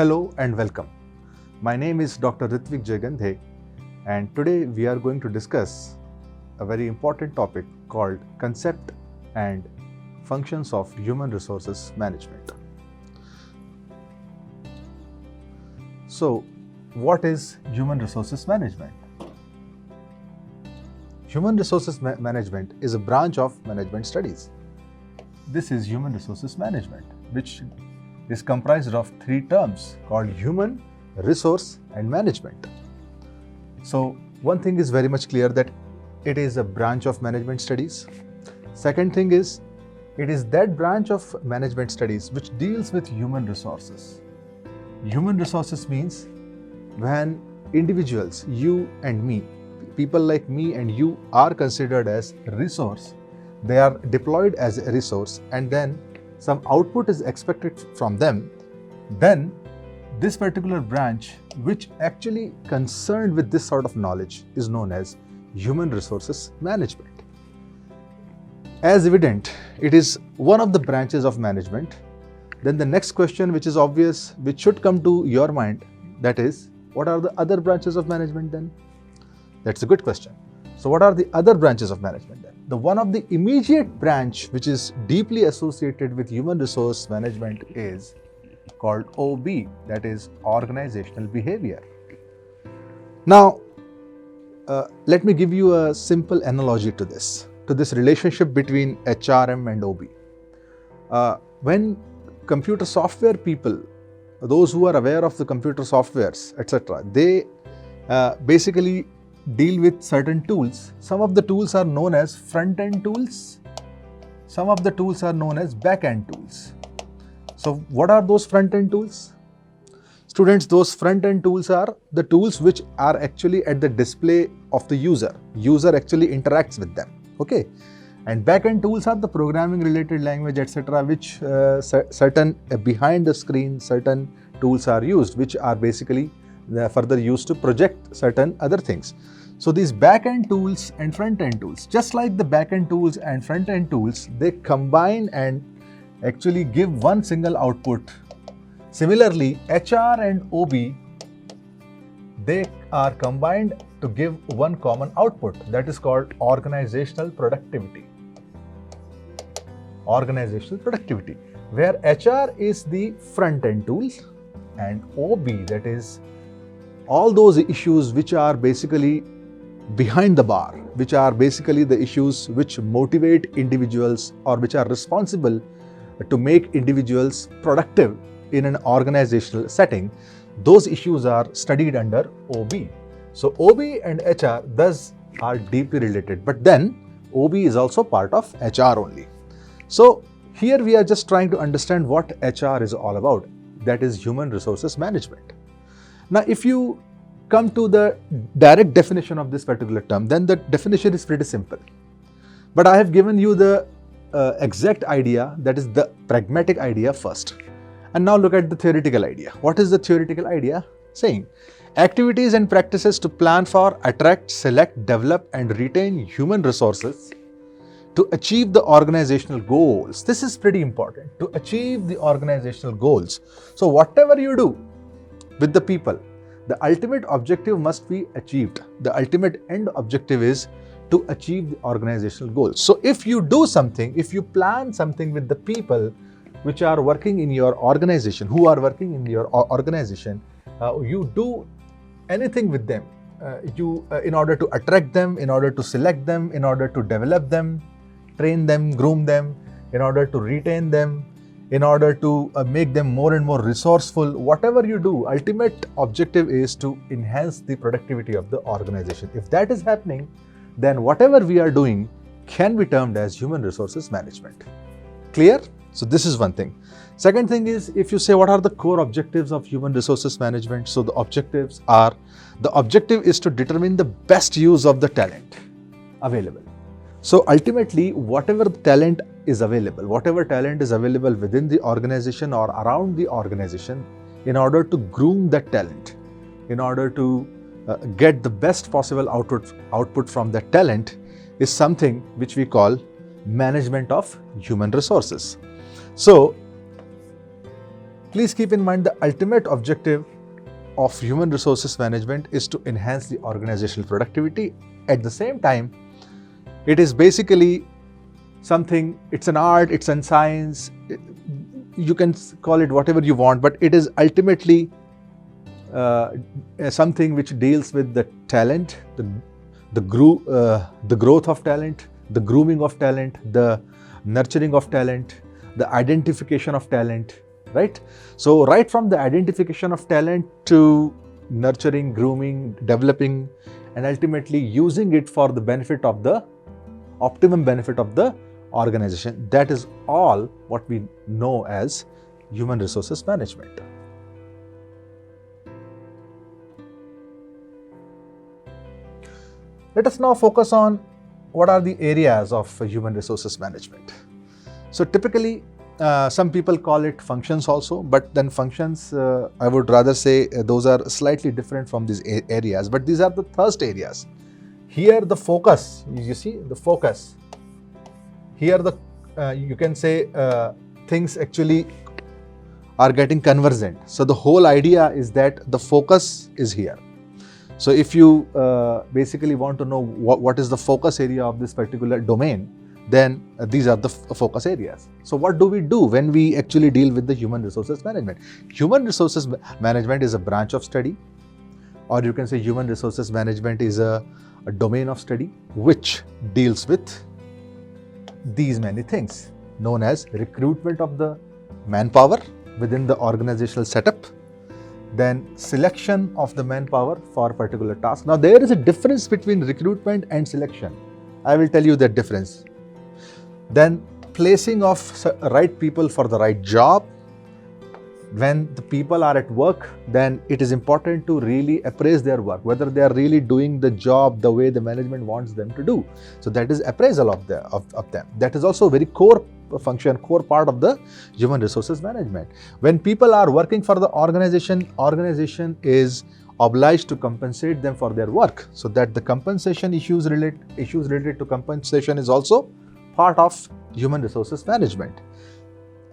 Hello and welcome. My name is Dr. Ritvik Jagandhe, and today we are going to discuss a very important topic called concept and functions of human resources management. So, what is human resources management? Human resources management is a branch of management studies. This is human resources management, which is comprised of three terms called human, resource, and management. So, one thing is very much clear that it is a branch of management studies. Second thing is, it is that branch of management studies which deals with human resources. Human resources means when individuals, you and me, people like me and you are considered as resource, they are deployed as a resource and then some output is expected from them, then this particular branch which actually concerned with this sort of knowledge is known as human resources management. As evident, it is one of the branches of management. Then the next question which is obvious, which should come to your mind, that is, what are the other branches of management then? That's a good question. So what are the other branches of management then? The one of the immediate branch which is deeply associated with human resource management is called OB, that is organizational behavior. Now, let me give you a simple analogy to this relationship between HRM and OB. When computer software people, those who are aware of the computer softwares, etc., they basically deal with certain tools. Some of the tools are known as front-end tools. Some of the tools are known as back-end tools. So what are those front-end tools? Students, those front-end tools are the tools which are actually at the display of the user. User actually interacts with them. Okay. And back-end tools are the programming related language, etc., which certain behind the screen, certain tools are used, which are basically further used to project certain other things. So these back-end tools and front-end tools, just like the back-end tools and front-end tools, they combine and actually give one single output. Similarly, HR and OB, they are combined to give one common output, that is called organizational productivity. Organizational productivity, where HR is the front-end tools and OB, that is all those issues which are basically behind the bar, which are basically the issues which motivate individuals or which are responsible to make individuals productive in an organizational setting, those issues are studied under OB. So OB and HR thus are deeply related, but then OB is also part of HR only. So here we are just trying to understand what HR is all about, that is human resources management. Now, if you come to the direct definition of this particular term, then the definition is pretty simple. But I have given you the exact idea, that is the pragmatic idea first. And now look at the theoretical idea. What is the theoretical idea saying? Activities and practices to plan for, attract, select, develop and retain human resources to achieve the organizational goals. This is pretty important, to achieve the organizational goals. So whatever you do with the people, the ultimate objective must be achieved. The ultimate end objective is to achieve the organizational goals. So if you do something, if you plan something with the people which are working in your organization, who are working in your organization, you do anything with them, in order to attract them, in order to select them, in order to develop them, train them, groom them, in order to retain them, in order to make them more and more resourceful, whatever you do, ultimate objective is to enhance the productivity of the organization. If that is happening, then whatever we are doing can be termed as human resources management. Clear? So this is one thing. Second thing is, if you say what are the core objectives of human resources management, so the objective is to determine the best use of the talent available. So ultimately, whatever talent is available within the organization or around the organization, in order to groom that talent, in order to get the best possible output from that talent, is something which we call management of human resources. So Please keep in mind the ultimate objective of human resources management is to enhance the organizational productivity. At the same time, it is basically something, it's an art, it's a science, you can call it whatever you want, but it is ultimately something which deals with the talent, the growth of talent, the grooming of talent, the nurturing of talent, the identification of talent, right? So right from the identification of talent to nurturing, grooming, developing, and ultimately using it for the benefit of the optimum benefit of the organization. That is all what we know as human resources management. Let us now focus on what are the areas of human resources management. So typically, some people call it functions also, but then functions, I would rather say those are slightly different from these areas, but these are the thrust areas. Here the focus, you see the focus. Here you can say things actually are getting convergent. So the whole idea is that the focus is here. So if you basically want to know what is the focus area of this particular domain, then these are the focus areas. So what do we do when we actually deal with the human resources management? Human resources management is a branch of study, or you can say human resources management is a domain of study which deals with these many things, known as recruitment of the manpower within the organizational setup, then selection of the manpower for a particular task. Now there is a difference between recruitment and selection. I will tell you that difference. Then placing of right people for the right job. When the people are at work, then it is important to really appraise their work, whether they are really doing the job the way the management wants them to do. So that is appraisal of them. That is also a very core function, core part of the human resources management. When people are working for the organization is obliged to compensate them for their work, so that the compensation issues related to compensation is also part of human resources management.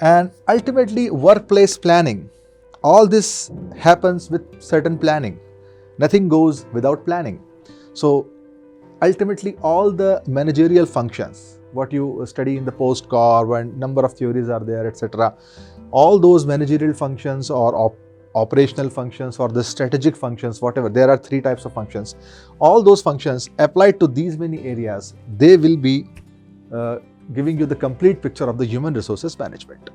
And ultimately, workplace planning. All this happens with certain planning. Nothing goes without planning. So ultimately, all the managerial functions, what you study in the post-core, when number of theories are there, etc. All those managerial functions or operational functions or the strategic functions, whatever, there are 3 types of functions. All those functions applied to these many areas, they will be giving you the complete picture of the human resources management.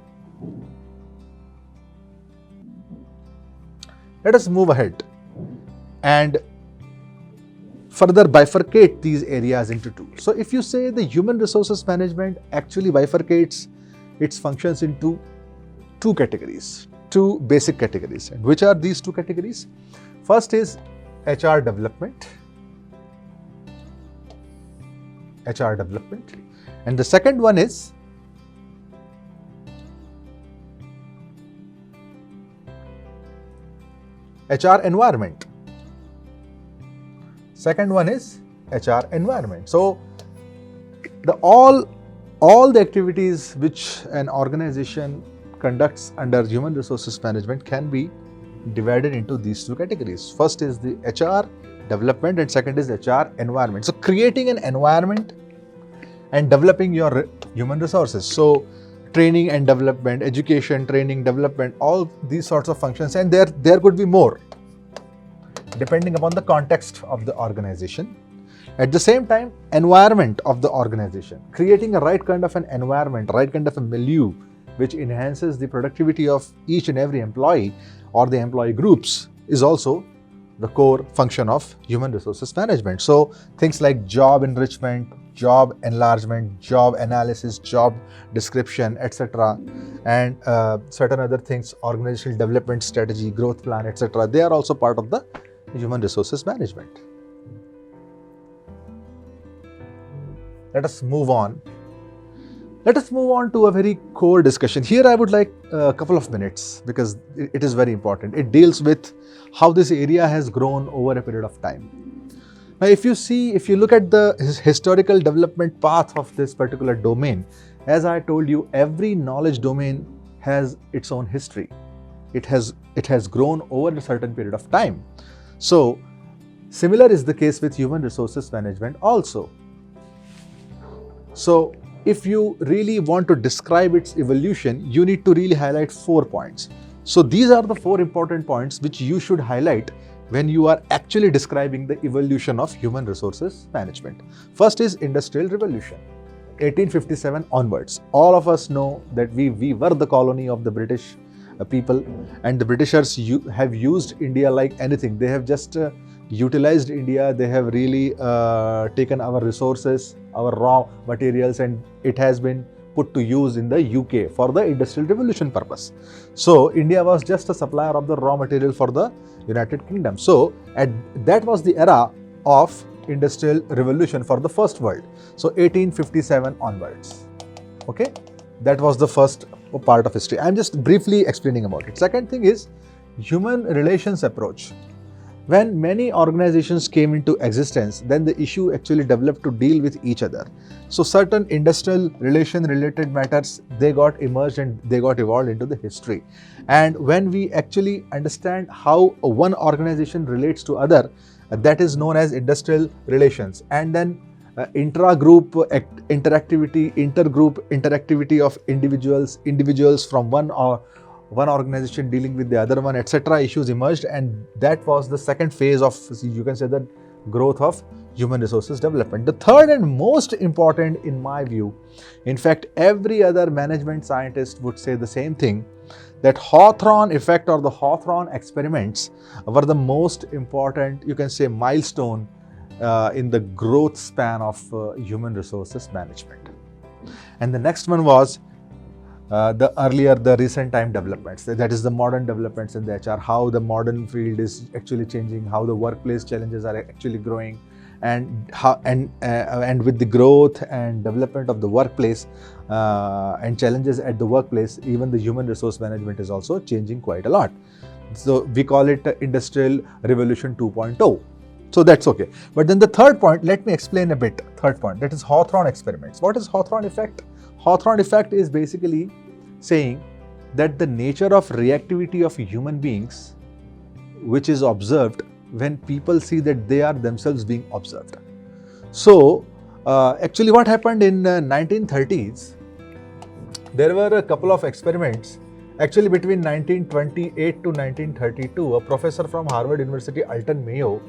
Let us move ahead and further bifurcate these areas into 2. So if you say the human resources management actually bifurcates its functions into 2 categories, 2 basic categories. And which are these 2 categories? First is HR development. And the second one is HR environment. Second one is HR environment. So all the activities which an organization conducts under human resources management can be divided into these 2 categories. First is the HR development and second is HR environment. So creating an environment and developing your human resources. So training and development, education, training, development, all these sorts of functions, and there could be more depending upon the context of the organization. At the same time, environment of the organization, creating a right kind of an environment, right kind of a milieu which enhances the productivity of each and every employee or the employee groups is also the core function of human resources management. So things like job enrichment, job enlargement, job analysis, job description, etc. and certain other things, organizational development strategy, growth plan, etc. They are also part of the human resources management. Let us move on. Let us move on to a very core discussion. Here I would like a couple of minutes because it is very important. It deals with how this area has grown over a period of time. Now if you look at the historical development path of this particular domain, as I told you, every knowledge domain has its own history. it has grown over a certain period of time. So similar is the case with human resources management also. So if you really want to describe its evolution, you need to really highlight 4 points. So these are the 4 important points which you should highlight when you are actually describing the evolution of human resources management. First is Industrial Revolution, 1857 onwards. All of us know that we were the colony of the British people, and the Britishers have used India like anything. They have just utilized India. They have really taken our resources, our raw materials, and it has been put to use in the UK for the Industrial Revolution purpose. So India was just a supplier of the raw material for the United Kingdom. So that was the era of Industrial Revolution for the first world. So 1857 onwards. Okay, that was the first part of history. I'm just briefly explaining about it. Second thing is human relations approach. When many organizations came into existence, then the issue actually developed to deal with each other. So certain industrial relation related matters, they got emerged and they got evolved into the history. And when we actually understand how one organization relates to other, that is known as industrial relations. And then intra-group interactivity, intergroup interactivity of individuals from one organization dealing with the other one, etc. issues emerged, and that was the second phase of, you can say, the growth of human resources development. The third and most important in my view, in fact every other management scientist would say the same thing, that Hawthorne effect or the Hawthorne experiments were the most important, you can say, milestone in the growth span of human resources management. And the next one was the recent time developments, that is the modern developments in the HR, how the modern field is actually changing, how the workplace challenges are actually growing, and how and with the growth and development of the workplace and challenges at the workplace, even the human resource management is also changing quite a lot. So we call it Industrial Revolution 2.0. So that's okay. But then the third point, let me explain a bit. Third point, that is Hawthorne experiments. What is Hawthorne effect? Hawthorne effect is basically saying that the nature of reactivity of human beings, which is observed when people see that they are themselves being observed. So actually what happened in 1930s, there were a couple of experiments. Actually between 1928 to 1932, a professor from Harvard University, Alton Mayo,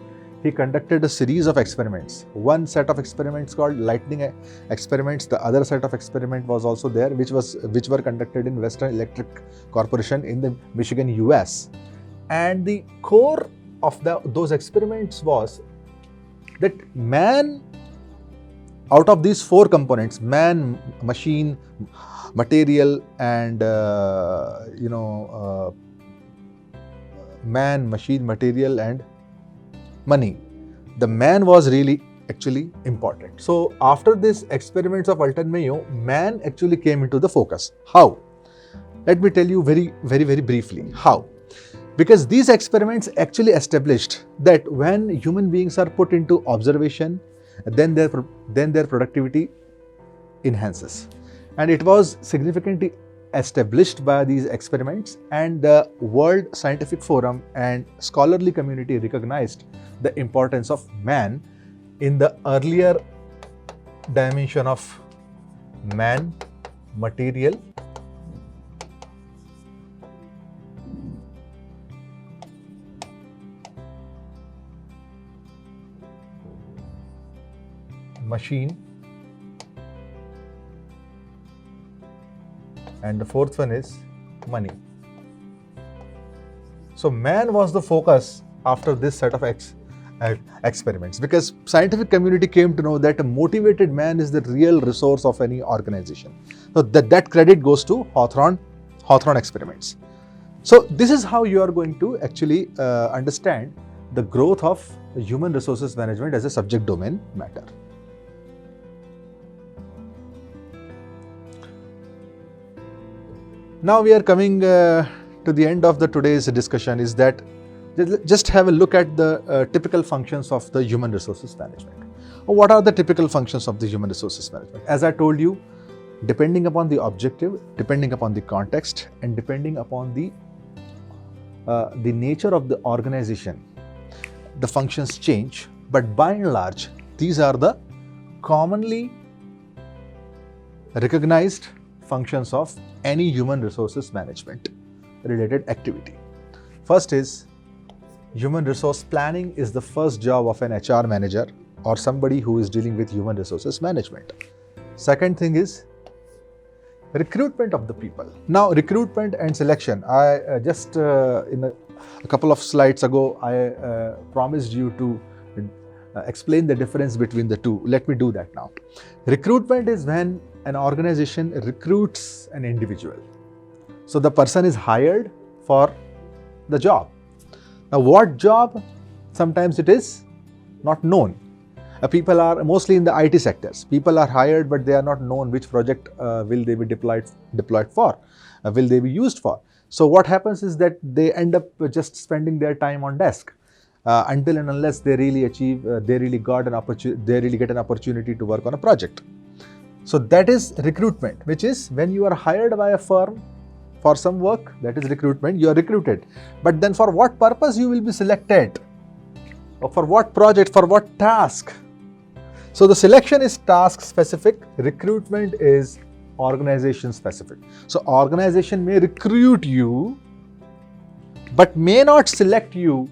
he conducted a series of experiments. One set of experiments called lightning experiments. The other set of experiment was also there, which were conducted in Western Electric Corporation in the Michigan, US. And the core of those experiments was that man, out of these 4 components, man, machine, material, and man, machine, material, and money, the man was really actually important. So after these experiments of Alton Mayo, man actually came into the focus. How? Let me tell you very briefly how. Because these experiments actually established that when human beings are put into observation, then their productivity enhances. And it was significantly established by these experiments, and the World Scientific Forum and scholarly community recognized the importance of man in the earlier dimension of man, material, machine, and the fourth one is money. So man was the focus after this set of experiments, because scientific community came to know that a motivated man is the real resource of any organization. So that credit goes to Hawthorne experiments. So this is how you are going to actually understand the growth of human resources management as a subject domain matter. Now we are coming to the end of today's discussion, is that just have a look at the typical functions of the human resources management. What are the typical functions of the human resources management? As I told you, depending upon the objective, depending upon the context, and depending upon the the nature of the organization, the functions change, but by and large, these are the commonly recognized functions of any human resources management related activity. First is human resource planning is the first job of an HR manager or somebody who is dealing with human resources management. Second thing is recruitment of the people. Now, recruitment and selection. I just in a couple of slides ago, I promised you to explain the difference between the two. Let me do that now. Recruitment is when an organization recruits an individual. So the person is hired for the job. Now, what job? Sometimes it is not known. People are mostly in the IT sectors. People are hired, but they are not known which project will they be deployed for, will they be used for. So what happens is that they end up just spending their time on desk until and unless they really achieve, they really get an opportunity to work on a project. So that is recruitment, which is when you are hired by a firm for some work. That is recruitment. You are recruited, but then for what purpose you will be selected, or for what project, for what task. So the selection is task specific, recruitment is organization specific. So organization may recruit you, but may not select you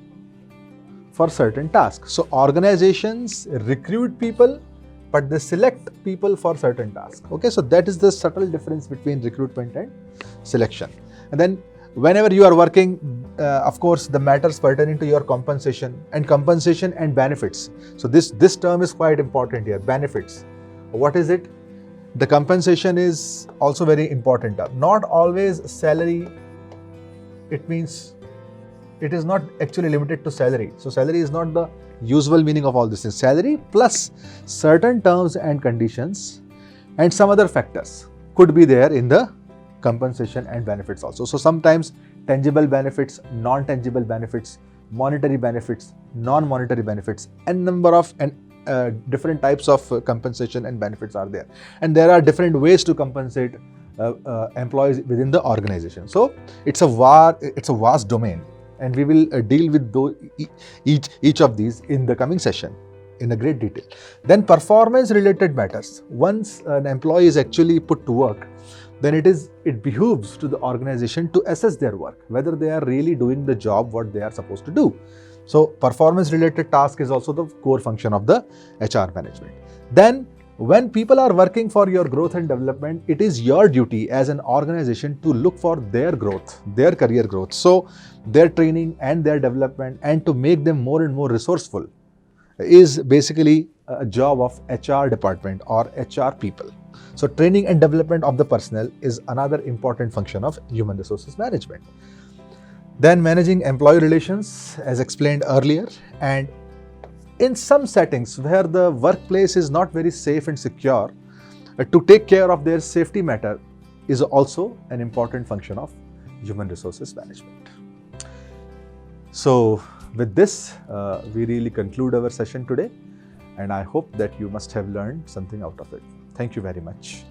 for certain tasks. So organizations recruit people, but they select people for certain tasks. Okay, so that is the subtle difference between recruitment and selection. And then whenever you are working, of course, the matters pertaining to your compensation and benefits. So this term is quite important here, benefits. What is it? The compensation is also very important term. Not always salary. It means it is not actually limited to salary. So salary is not the usual meaning of all this things. Salary plus certain terms and conditions and some other factors could be there in the compensation and benefits also. So sometimes tangible benefits, non-tangible benefits, monetary benefits, non-monetary benefits, and number of different types of compensation and benefits are there. And there are different ways to compensate employees within the organization. So it's a vast domain, and we will deal with each of these in the coming session in a great detail. Then performance related matters. Once an employee is actually put to work, then it behooves to the organization to assess their work, whether they are really doing the job what they are supposed to do. So performance related task is also the core function of the HR management. Then when people are working for your growth and development, it is your duty as an organization to look for their growth, their career growth. So their training and their development, and to make them more and more resourceful, is basically a job of HR department or HR people. So training and development of the personnel is another important function of human resources management. Then managing employee relations, as explained earlier, and in some settings where the workplace is not very safe and secure, to take care of their safety matter is also an important function of human resources management. So with this, we really conclude our session today, and I hope that you must have learned something out of it. Thank you very much.